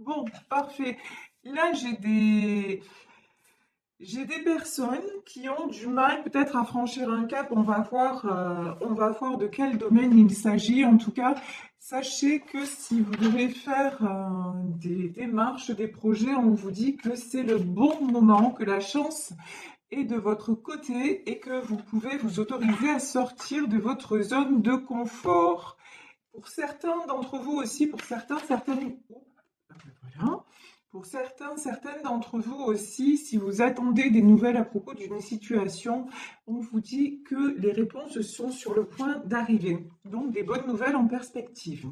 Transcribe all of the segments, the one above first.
Bon, parfait. Là, j'ai des personnes qui ont du mal peut-être à franchir un cap. On va voir de quel domaine il s'agit. En tout cas, sachez que si vous devez faire des démarches, des projets, on vous dit que c'est le bon moment, que la chance est de votre côté et que vous pouvez vous autoriser à sortir de votre zone de confort. Pour certains d'entre vous aussi, pour certains, certaines, voilà. Pour certains, certaines d'entre vous aussi, si vous attendez des nouvelles à propos d'une situation, on vous dit que les réponses sont sur le point d'arriver. Donc des bonnes nouvelles en perspective.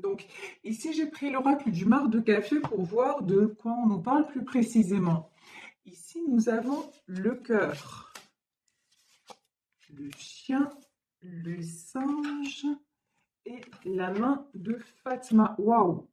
Donc ici, j'ai pris l'oracle du marc de café pour voir de quoi on nous parle plus précisément. Ici, nous avons le cœur, le chien, le singe et la main de Fatma. Waouh!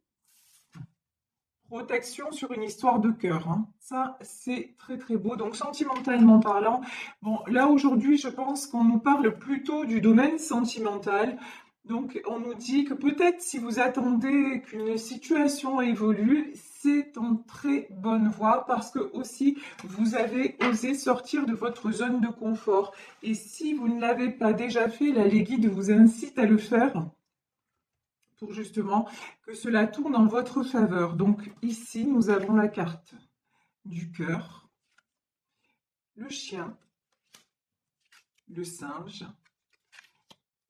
Protection sur une histoire de cœur, hein. Ça, c'est très très beau. Donc, sentimentalement parlant, bon, là aujourd'hui, je pense qu'on nous parle plutôt du domaine sentimental. Donc, on nous dit que peut-être si vous attendez qu'une situation évolue, c'est en très bonne voie parce que aussi vous avez osé sortir de votre zone de confort. Et si vous ne l'avez pas déjà fait, là, les guides vous incitent à le faire pour justement que cela tourne en votre faveur. Donc ici, nous avons la carte du cœur, le chien, le singe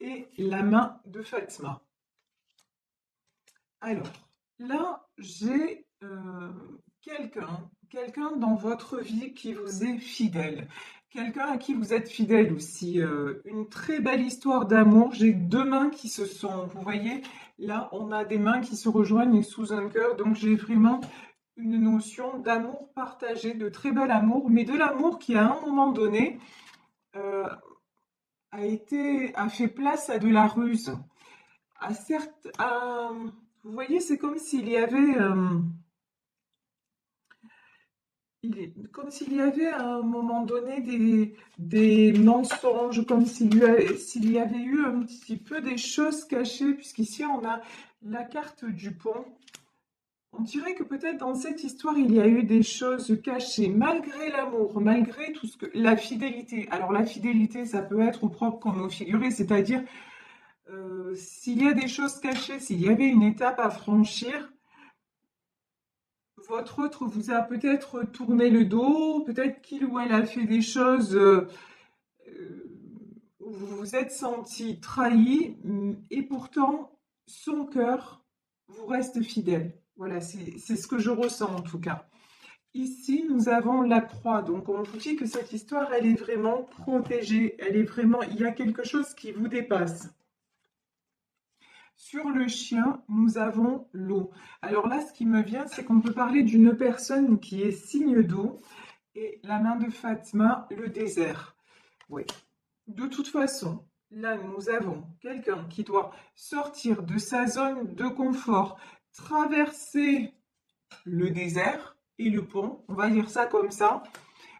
et la main de Fatma. Alors, là, j'ai quelqu'un dans votre vie qui vous est fidèle. Quelqu'un à qui vous êtes fidèle aussi. Une très belle histoire d'amour. J'ai deux mains qui se sont, vous voyez, là, on a des mains qui se rejoignent sous un cœur. Donc, j'ai vraiment une notion d'amour partagé, de très bel amour, mais de l'amour qui, à un moment donné, euh, a fait place à de la ruse. Vous voyez, c'est comme s'il y avait, comme s'il y avait à un moment donné des mensonges, comme s'il y avait eu un petit peu des choses cachées, puisqu'ici on a la carte du pont. On dirait que peut-être dans cette histoire, il y a eu des choses cachées, malgré l'amour, malgré tout ce que... La fidélité. Alors la fidélité, ça peut être au propre comme au figuré, c'est-à-dire s'il y a des choses cachées, s'il y avait une étape à franchir, votre autre vous a peut-être tourné le dos, peut-être qu'il ou elle a fait des choses où vous vous êtes senti trahi, et pourtant son cœur vous reste fidèle. Voilà, c'est ce que je ressens en tout cas. Ici, nous avons la croix. Donc, on vous dit que cette histoire, elle est vraiment protégée. Elle est vraiment, il y a quelque chose qui vous dépasse. Sur le chien, nous avons l'eau. Alors là, ce qui me vient, c'est qu'on peut parler d'une personne qui est signe d'eau et la main de Fatma, le désert. Oui. De toute façon, là, nous avons quelqu'un qui doit sortir de sa zone de confort, traverser le désert et le pont, on va dire ça comme ça.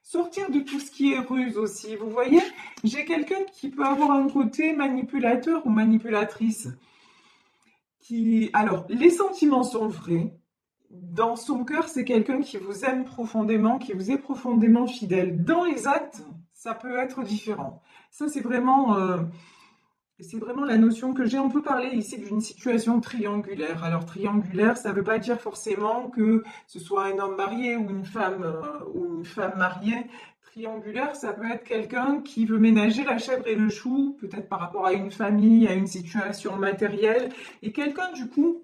Sortir de tout ce qui est ruse aussi. Vous voyez, j'ai quelqu'un qui peut avoir un côté manipulateur ou manipulatrice. Alors, les sentiments sont vrais. Dans son cœur, c'est quelqu'un qui vous aime profondément, qui vous est profondément fidèle. Dans les actes, ça peut être différent. Ça, c'est vraiment la notion que j'ai. On peut parler ici d'une situation triangulaire. Alors, triangulaire, ça ne veut pas dire forcément que ce soit un homme marié ou une femme mariée. Triangulaire, ça peut être quelqu'un qui veut ménager la chèvre et le chou, peut-être par rapport à une famille, à une situation matérielle, et quelqu'un du coup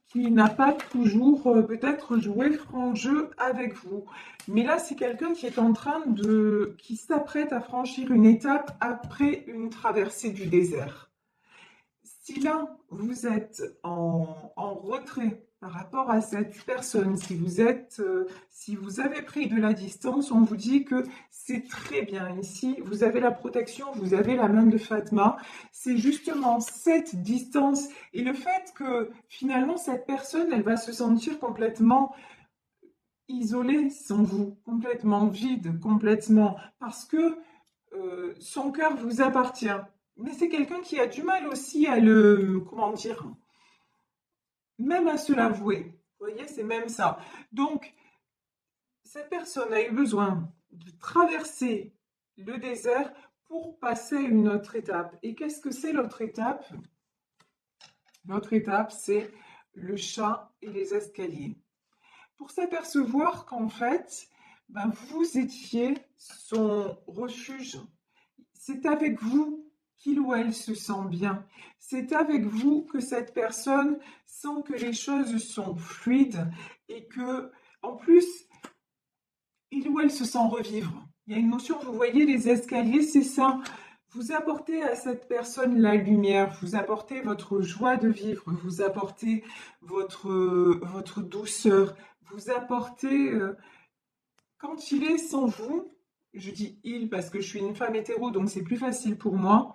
qui n'a pas toujours peut-être joué franc jeu avec vous. Mais là, c'est quelqu'un qui est qui s'apprête à franchir une étape après une traversée du désert. Si là, vous êtes en retrait par rapport à cette personne, si vous avez pris de la distance, on vous dit que c'est très bien. Ici, vous avez la protection, vous avez la main de Fatma. C'est justement cette distance et le fait que finalement, cette personne, elle va se sentir complètement isolée sans vous, complètement vide, complètement, parce que son cœur vous appartient. Mais c'est quelqu'un qui a du mal aussi à comment dire, même à se l'avouer. Vous voyez, c'est même ça. Donc, cette personne a eu besoin de traverser le désert pour passer à une autre étape. Et qu'est-ce que c'est l'autre étape? L'autre étape, c'est le chat et les escaliers. Pour s'apercevoir qu'en fait, ben, vous étiez son refuge. C'est avec vous qu'il ou elle se sent bien. C'est avec vous que cette personne sent que les choses sont fluides et que, en plus, il ou elle se sent revivre. Il y a une notion, vous voyez, les escaliers, c'est ça. Vous apportez à cette personne la lumière, vous apportez votre joie de vivre, vous apportez votre douceur, vous apportez, quand il est sans vous, je dis il parce que je suis une femme hétéro, donc c'est plus facile pour moi.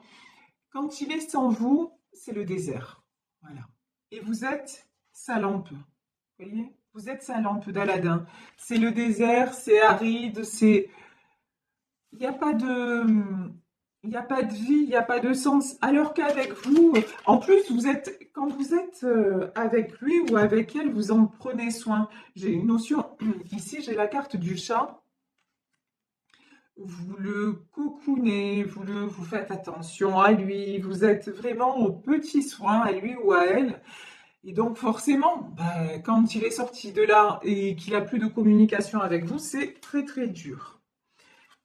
Quand il est sans vous, c'est le désert. Voilà. Et vous êtes sa lampe. Vous voyez? Vous êtes sa lampe d'Aladin. C'est le désert, c'est aride, c'est. Il n'y a pas de. Il n'y a pas de vie, il n'y a pas de sens. Alors qu'avec vous, en plus, quand vous êtes avec lui ou avec elle, vous en prenez soin. J'ai une notion, ici j'ai la carte du chat. Vous le cocoonez, vous faites attention à lui, vous êtes vraiment aux petits soins à lui ou à elle. Et donc forcément, ben, quand il est sorti de là et qu'il n'a plus de communication avec vous, c'est très très dur.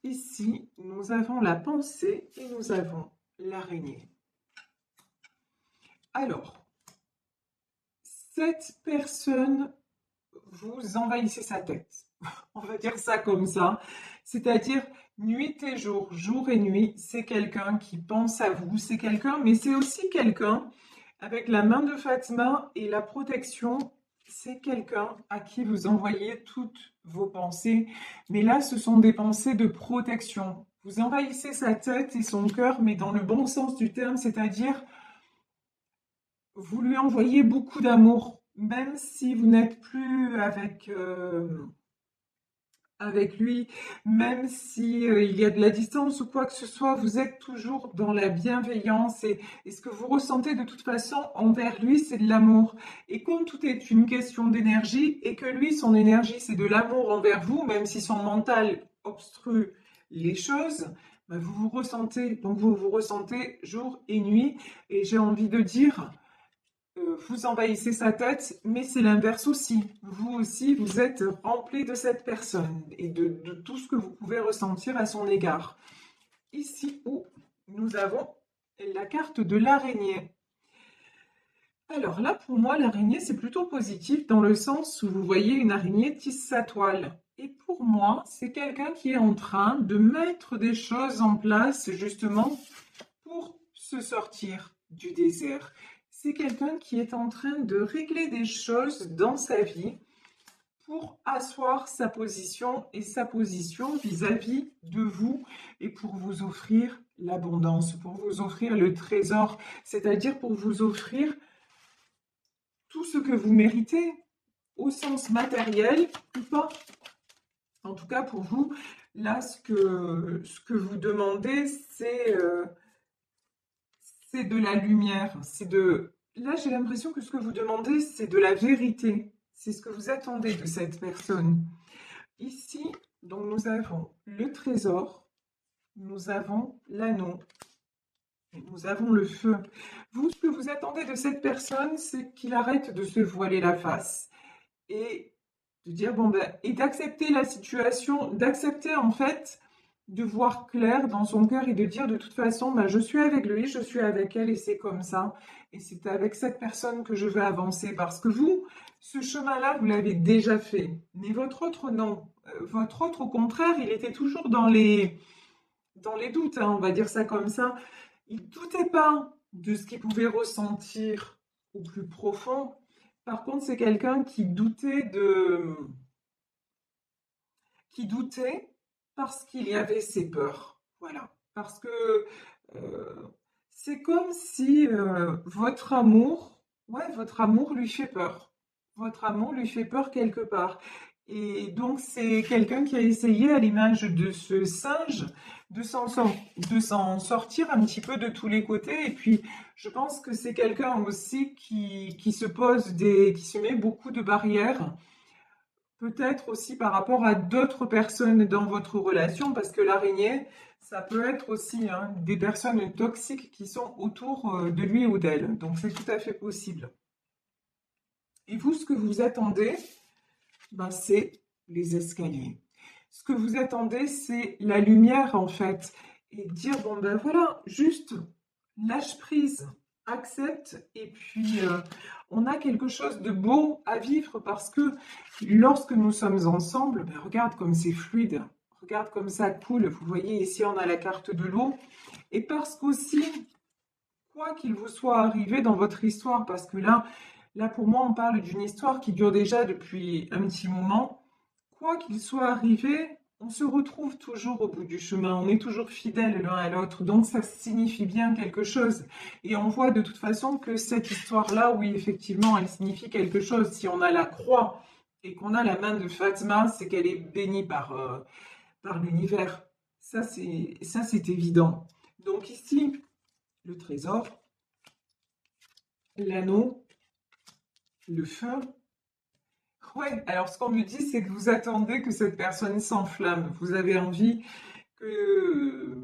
Ici, nous avons la pensée et nous avons l'araignée. Alors, cette personne, vous envahissez sa tête. On va dire ça comme ça. C'est-à-dire, nuit et jour, jour et nuit, c'est quelqu'un qui pense à vous. C'est quelqu'un, mais c'est aussi quelqu'un, avec la main de Fatma et la protection, c'est quelqu'un à qui vous envoyez toutes vos pensées. Mais là, ce sont des pensées de protection. Vous envahissez sa tête et son cœur, mais dans le bon sens du terme, c'est-à-dire, vous lui envoyez beaucoup d'amour, même si vous n'êtes plus avec lui, même si il y a de la distance ou quoi que ce soit, vous êtes toujours dans la bienveillance et ce que vous ressentez de toute façon envers lui, c'est de l'amour. Et comme tout est une question d'énergie et que lui, son énergie, c'est de l'amour envers vous, même si son mental obstrue les choses, ben vous vous ressentez, donc vous vous ressentez jour et nuit. Et j'ai envie de dire, vous envahissez sa tête, mais c'est l'inverse aussi. Vous aussi, vous êtes rempli de cette personne et de tout ce que vous pouvez ressentir à son égard. Ici où nous avons la carte de l'araignée. Alors là, pour moi, l'araignée, c'est plutôt positif dans le sens où vous voyez une araignée tisse sa toile. Et pour moi, c'est quelqu'un qui est en train de mettre des choses en place justement pour se sortir du désert. C'est quelqu'un qui est en train de régler des choses dans sa vie pour asseoir sa position et sa position vis-à-vis de vous et pour vous offrir l'abondance, pour vous offrir le trésor, c'est-à-dire pour vous offrir tout ce que vous méritez au sens matériel ou pas. En tout cas, pour vous, là, ce que vous demandez, c'est de la lumière. Là, j'ai l'impression que ce que vous demandez, c'est de la vérité. C'est ce que vous attendez de cette personne. Ici, donc, nous avons le trésor, nous avons l'anneau, nous avons le feu. Vous, ce que vous attendez de cette personne, c'est qu'il arrête de se voiler la face et de dire, bon ben, et d'accepter la situation, d'accepter en fait de voir clair dans son cœur et de dire de toute façon, ben, je suis avec lui, je suis avec elle et c'est comme ça. Et c'est avec cette personne que je veux avancer parce que vous, ce chemin-là, vous l'avez déjà fait. Mais votre autre, non. Votre autre, au contraire, il était toujours dans les doutes, hein, on va dire ça comme ça. Il ne doutait pas de ce qu'il pouvait ressentir au plus profond. Par contre, c'est quelqu'un qui doutait parce qu'il y avait ses peurs. Voilà. Parce que c'est comme si votre amour lui fait peur. Votre amour lui fait peur quelque part. Et donc, c'est quelqu'un qui a essayé, à l'image de ce singe, de s'en sortir un petit peu de tous les côtés. Et puis, je pense que c'est quelqu'un aussi qui se qui se met beaucoup de barrières, peut-être aussi par rapport à d'autres personnes dans votre relation, parce que l'araignée, ça peut être aussi hein, des personnes toxiques qui sont autour de lui ou d'elle. Donc, c'est tout à fait possible. Et vous, ce que vous attendez, ben, c'est les escaliers. Ce que vous attendez, c'est la lumière en fait. Et dire, bon ben voilà, juste lâche prise, accepte, et puis on a quelque chose de beau à vivre parce que lorsque nous sommes ensemble, ben, regarde comme c'est fluide, regarde comme ça coule. Vous voyez, ici on a la carte de l'eau. Et parce qu'aussi, quoi qu'il vous soit arrivé dans votre histoire, parce que là pour moi, on parle d'une histoire qui dure déjà depuis un petit moment. Quoi qu'il soit arrivé, on se retrouve toujours au bout du chemin, on est toujours fidèles l'un à l'autre, donc ça signifie bien quelque chose. Et on voit de toute façon que cette histoire-là, oui, effectivement, elle signifie quelque chose. Si on a la croix et qu'on a la main de Fatima, c'est qu'elle est bénie par l'univers. Ça, c'est évident. Donc ici, le trésor, l'anneau, le feu. Ouais, alors ce qu'on me dit, c'est que vous attendez que cette personne s'enflamme. Vous avez envie que,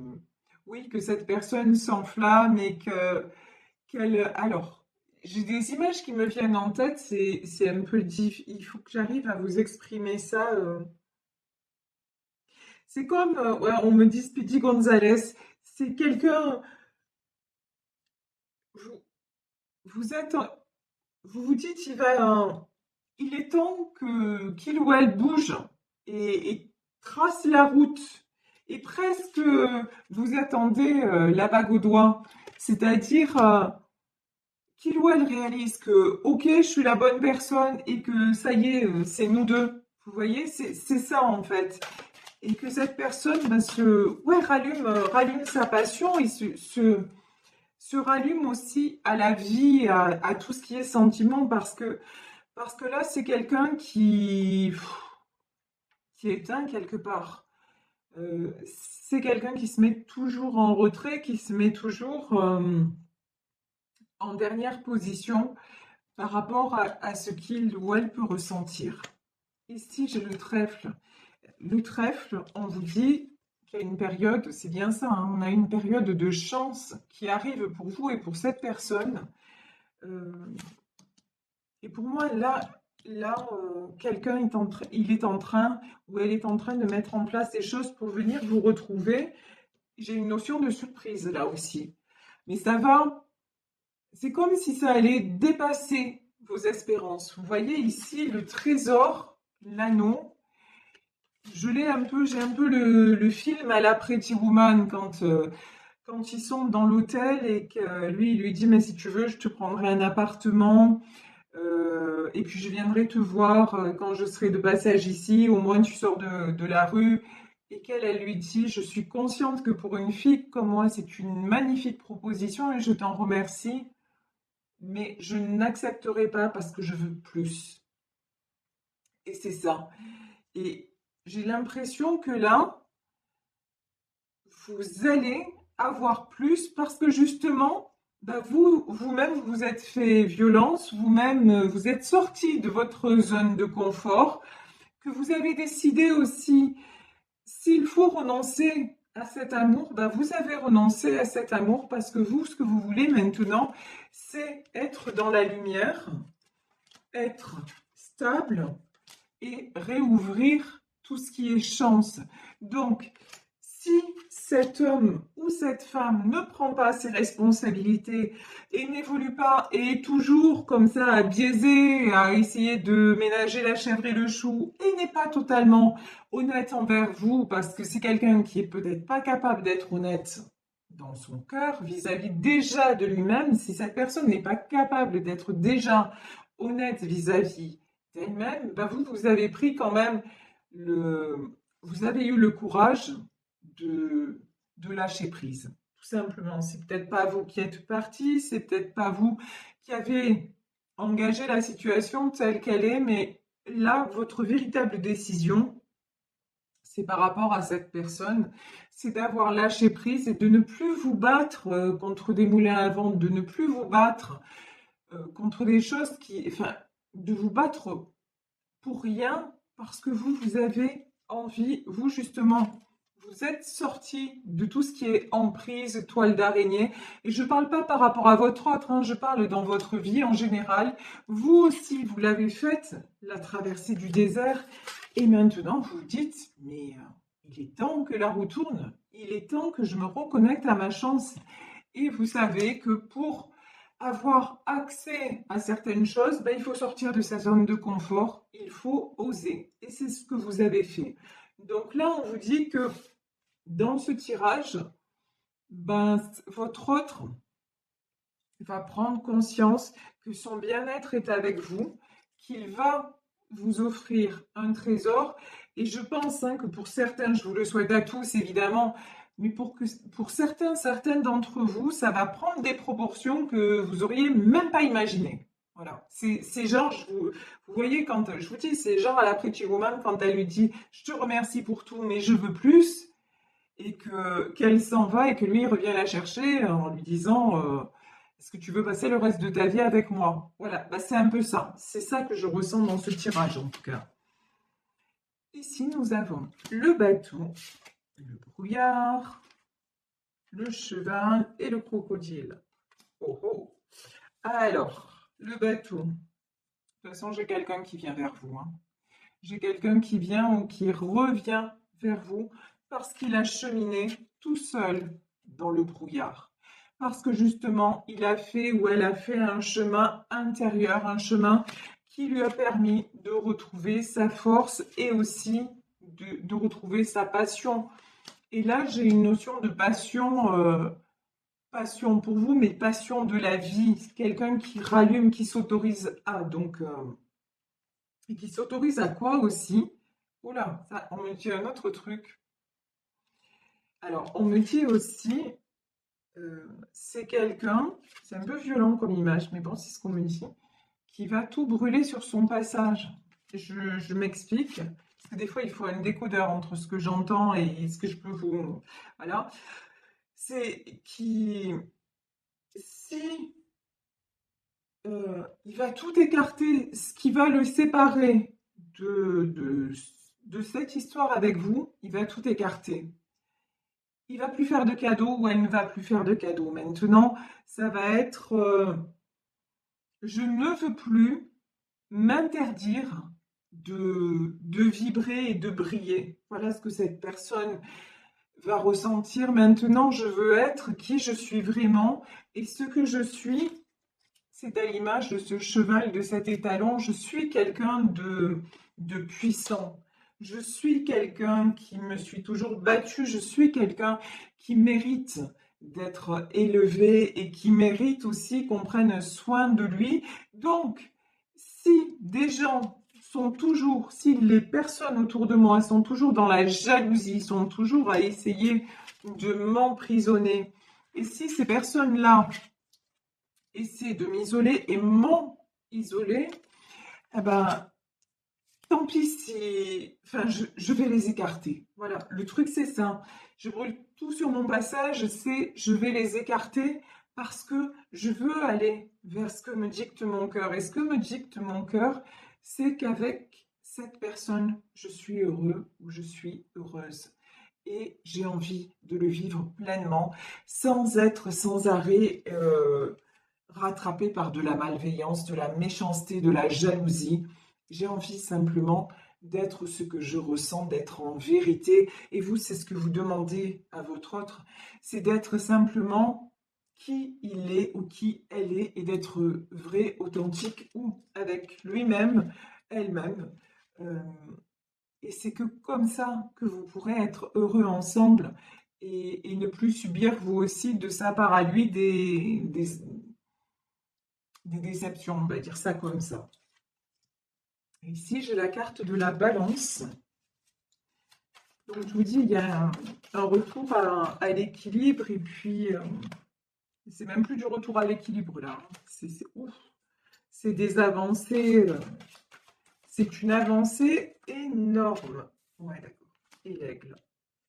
oui, que cette personne s'enflamme et alors, j'ai des images qui me viennent en tête, c'est un peu difficile. Il faut que j'arrive à vous exprimer ça. C'est comme, ouais, on me dit Speedy Gonzalez, c'est quelqu'un, vous, vous êtes, vous vous dites, il est temps que qu'il ou elle bouge et trace la route. Et presque vous attendez la bague au doigt, c'est-à-dire qu'il ou elle réalise que ok, je suis la bonne personne et que ça y est, c'est nous deux. Vous voyez, c'est ça en fait. Et que cette personne ben, ouais, rallume sa passion et se rallume aussi à la vie, à tout ce qui est sentiment parce que là, c'est quelqu'un qui est éteint quelque part. C'est quelqu'un qui se met toujours en retrait, qui se met toujours en dernière position par rapport à ce qu'il ou elle peut ressentir. Ici, j'ai le trèfle. Le trèfle, on vous dit qu'il y a une période, c'est bien ça, hein, on a une période de chance qui arrive pour vous et pour cette personne. Euh, Et pour moi, quelqu'un est il est en train ou elle est en train de mettre en place des choses pour venir vous retrouver. J'ai une notion de surprise là aussi. Mais ça va, c'est comme si ça allait dépasser vos espérances. Vous voyez ici le trésor, l'anneau. J'ai un peu le film à la Pretty Woman quand ils sont dans l'hôtel et que lui, il lui dit, mais si tu veux, je te prendrai un appartement. Et puis je viendrai te voir quand je serai de passage ici, au moins tu sors de la rue. Et qu'elle, elle lui dit, je suis consciente que pour une fille comme moi, c'est une magnifique proposition et je t'en remercie, mais je n'accepterai pas parce que je veux plus. Et c'est ça. Et j'ai l'impression que là, vous allez avoir plus parce que justement, bah vous-même, vous êtes fait violence, vous-même, vous êtes sorti de votre zone de confort, que vous avez décidé aussi, s'il faut renoncer à cet amour, bah vous avez renoncé à cet amour parce que vous, ce que vous voulez maintenant, c'est être dans la lumière, être stable et réouvrir tout ce qui est chance. Donc, si cet homme ou cette femme ne prend pas ses responsabilités et n'évolue pas et est toujours comme ça à biaiser, à essayer de ménager la chèvre et le chou et n'est pas totalement honnête envers vous parce que c'est quelqu'un qui est peut-être pas capable d'être honnête dans son cœur vis-à-vis déjà de lui-même, si cette personne n'est pas capable d'être déjà honnête vis-à-vis d'elle-même, ben vous avez pris quand même vous avez eu le courage de lâcher prise. Tout simplement. C'est peut-être pas vous qui êtes parti, c'est peut-être pas vous qui avez engagé la situation telle qu'elle est, mais là, votre véritable décision, c'est par rapport à cette personne, c'est d'avoir lâché prise et de ne plus vous battre contre des moulins à vent, de ne plus vous battre contre des choses qui, enfin, de vous battre pour rien parce que vous avez envie, vous justement, vous êtes sorti de tout ce qui est emprise, toile d'araignée. Et je ne parle pas par rapport à votre autre, hein, je parle dans votre vie en général. Vous aussi, vous l'avez faite, la traversée du désert. Et maintenant, vous vous dites, mais il est temps que la roue tourne. Il est temps que je me reconnecte à ma chance. Et vous savez que pour avoir accès à certaines choses, ben, il faut sortir de sa zone de confort, il faut oser. Et c'est ce que vous avez fait. Donc là, on vous dit que dans ce tirage, ben, votre autre va prendre conscience que son bien-être est avec vous, qu'il va vous offrir un trésor. Et je pense que pour certains, je vous le souhaite à tous évidemment, mais pour certaines d'entre vous, ça va prendre des proportions que vous auriez même pas imaginées. Voilà, c'est genre, vous voyez, quand je vous dis, c'est genre à la Pretty Woman, quand elle lui dit, je te remercie pour tout, mais je veux plus, et qu'elle s'en va et que lui revient la chercher en lui disant est-ce que tu veux passer le reste de ta vie avec moi? Voilà, bah, c'est un peu ça. C'est ça que je ressens dans ce tirage en tout cas. Ici, nous avons le bateau, le brouillard, le cheval et le crocodile. Oh oh. Alors, le bateau. De toute façon, j'ai quelqu'un qui vient vers vous, hein. J'ai quelqu'un qui vient ou qui revient vers vous parce qu'il a cheminé tout seul dans le brouillard. Parce que justement, il a fait ou elle a fait un chemin intérieur, un chemin qui lui a permis de retrouver sa force et aussi de retrouver sa passion. Et là, j'ai une notion de passion, passion pour vous, mais passion de la vie. Quelqu'un qui rallume, qui s'autorise à. Donc, et qui s'autorise à quoi aussi? Oula, ça, on me dit un autre truc. Alors, on me dit aussi, c'est quelqu'un, c'est un peu violent comme image, mais bon, c'est ce qu'on me dit, qui va tout brûler sur son passage. Je m'explique, parce que des fois, il faut un décodeur entre ce que j'entends et ce que je peux vous... Voilà. C'est qui, si il va tout écarter, ce qui va le séparer de cette histoire avec vous, il va tout écarter. Il va plus faire de cadeaux ou elle ne va plus faire de cadeaux. Maintenant, ça va être je ne veux plus m'interdire de vibrer et de briller. Voilà ce que cette personne va ressentir. Maintenant, je veux être qui je suis vraiment et ce que je suis. C'est à l'image de ce cheval, de cet étalon. Je suis quelqu'un de puissant. Je suis quelqu'un qui me suis toujours battu. Je suis quelqu'un qui mérite d'être élevé et qui mérite aussi qu'on prenne soin de lui. Donc, si des gens sont toujours, si les personnes autour de moi sont toujours dans la jalousie, sont toujours à essayer de m'emprisonner, et si ces personnes-là essayer de m'isoler et m'en isoler, eh ben, tant pis si... Enfin, je vais les écarter. Voilà, le truc c'est ça. Je brûle tout sur mon passage, c'est je vais les écarter parce que je veux aller vers ce que me dicte mon cœur. Et ce que me dicte mon cœur, c'est qu'avec cette personne, je suis heureux ou je suis heureuse. Et j'ai envie de le vivre pleinement, sans être sans arrêt rattrapée par de la malveillance, de la méchanceté, de la jalousie. J'ai envie simplement d'être ce que je ressens, d'être en vérité. Et vous, c'est ce que vous demandez à votre autre, c'est d'être simplement qui il est ou qui elle est et d'être vrai, authentique ou avec lui-même, elle-même. Euh, et c'est que comme ça que vous pourrez être heureux ensemble et ne plus subir vous aussi de sa part à lui des déceptions, on va dire ça comme ça. Ici, j'ai la carte de la balance. Donc, je vous dis, il y a un retour à l'équilibre et puis, c'est même plus du retour à l'équilibre là. C'est ouf. C'est des avancées. C'est une avancée énorme. Ouais, d'accord. Et l'aigle.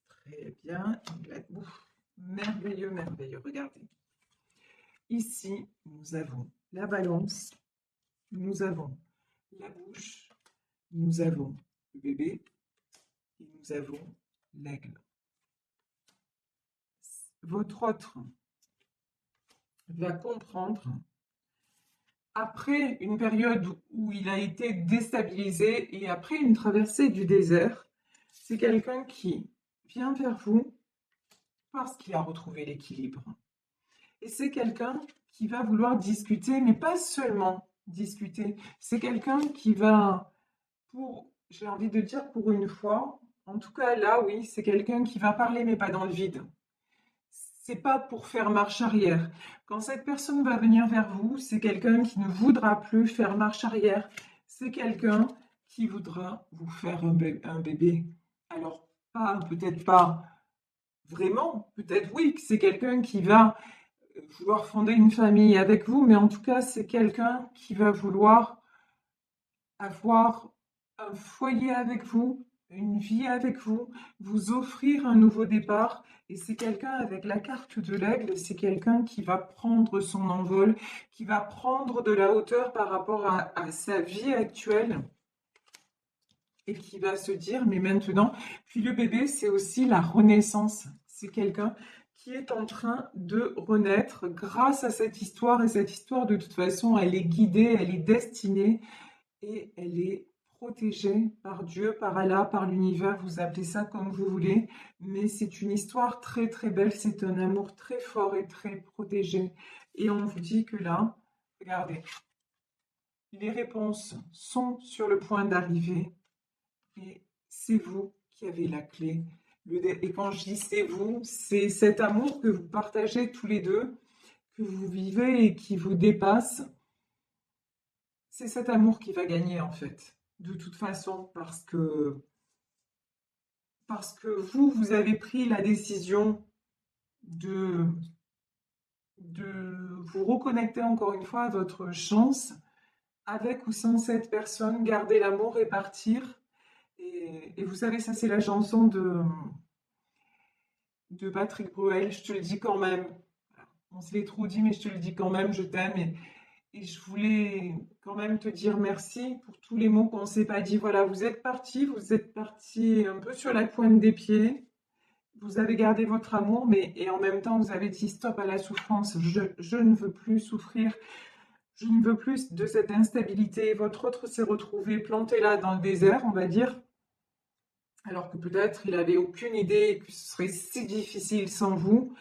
Très bien. Ouf, merveilleux, merveilleux. Regardez. Ici, nous avons la balance, nous avons la bouche, nous avons le bébé et nous avons l'aigle. Votre autre va comprendre, après une période où il a été déstabilisé et après une traversée du désert, c'est quelqu'un qui vient vers vous parce qu'il a retrouvé l'équilibre. Et c'est quelqu'un qui va vouloir discuter, mais pas seulement discuter. C'est quelqu'un qui va, j'ai envie de dire pour une fois, en tout cas là, oui, c'est quelqu'un qui va parler, mais pas dans le vide. C'est pas pour faire marche arrière. Quand cette personne va venir vers vous, c'est quelqu'un qui ne voudra plus faire marche arrière. C'est quelqu'un qui voudra vous faire un bébé. Alors, peut-être pas vraiment, peut-être oui, que c'est quelqu'un qui va vouloir fonder une famille avec vous, mais en tout cas, c'est quelqu'un qui va vouloir avoir un foyer avec vous, une vie avec vous, vous offrir un nouveau départ. Et c'est quelqu'un avec la carte de l'aigle, c'est quelqu'un qui va prendre son envol, qui va prendre de la hauteur par rapport à sa vie actuelle et qui va se dire, mais maintenant, puis le bébé, c'est aussi la renaissance. C'est quelqu'un qui est en train de renaître grâce à cette histoire. Et cette histoire, de toute façon, elle est guidée, elle est destinée et elle est protégée par Dieu, par Allah, par l'univers. Vous appelez ça comme vous voulez. Mais c'est une histoire très, très belle. C'est un amour très fort et très protégé. Et on vous dit que là, regardez, les réponses sont sur le point d'arriver. Et c'est vous qui avez la clé. Et quand je dis c'est vous, c'est cet amour que vous partagez tous les deux, que vous vivez et qui vous dépasse. C'est cet amour qui va gagner en fait, de toute façon, parce que vous avez pris la décision de, de vous reconnecter encore une fois à votre chance, avec ou sans cette personne, garder l'amour et partir. Et vous savez, ça c'est la chanson de Patrick Bruel, je te le dis quand même. On se l'est trop dit, mais je te le dis quand même, je t'aime. Et je voulais quand même te dire merci pour tous les mots qu'on ne s'est pas dit. Voilà, vous êtes parti un peu sur la pointe des pieds. Vous avez gardé votre amour, mais et en même temps, vous avez dit stop à la souffrance. Je ne veux plus souffrir. Je ne veux plus de cette instabilité. Votre autre s'est retrouvé planté là dans le désert, on va dire, alors que peut-être il avait aucune idée que ce serait si difficile sans vous.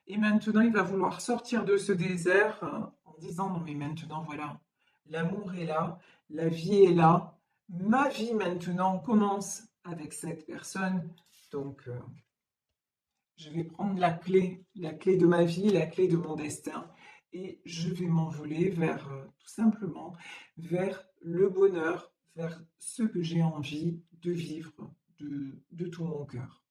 Et maintenant, il va vouloir sortir de ce désert en disant, non mais maintenant, voilà, l'amour est là, la vie est là, ma vie maintenant commence avec cette personne. Donc, je vais prendre la clé de ma vie, la clé de mon destin, et je vais m'envoler vers, tout simplement, vers le bonheur, vers ce que j'ai envie de vivre de tout mon cœur.